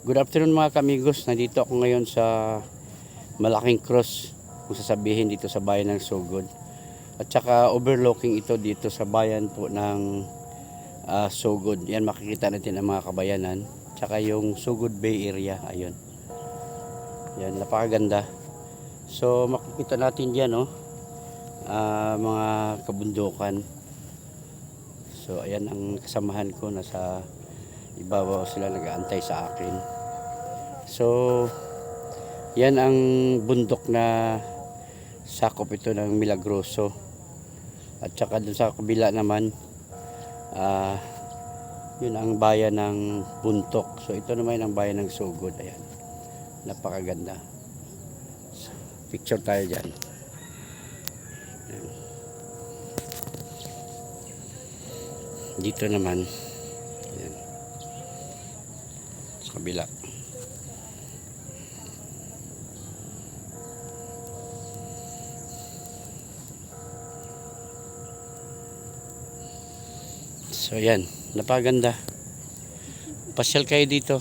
Good afternoon mga kamigos. Nandito ako ngayon sa Malaking Cross, kung sasabihin dito sa bayan ng Sugod. At saka overlooking ito dito sa bayan po ng Sugod. Yan, makikita natin ang mga kabayanan. Tsaka yung Sugod Bay Area. Ayun. Yan, napakaganda. So makikita natin dyan mga kabundukan. So ayan ang kasamahan ko, nasa ibabaw sila, nag-aantay sa akin. So yan ang bundok na sakop ito ng Milagroso. At saka dun sa kabila naman yun ang bayan ng Buntok. So ito naman ang bayan ng Sugod. Ayan, napakaganda. So, picture tayo dyan. Ayan. Dito naman, ayan, sa kabila. So yan, napaganda. Pasyal kayo dito.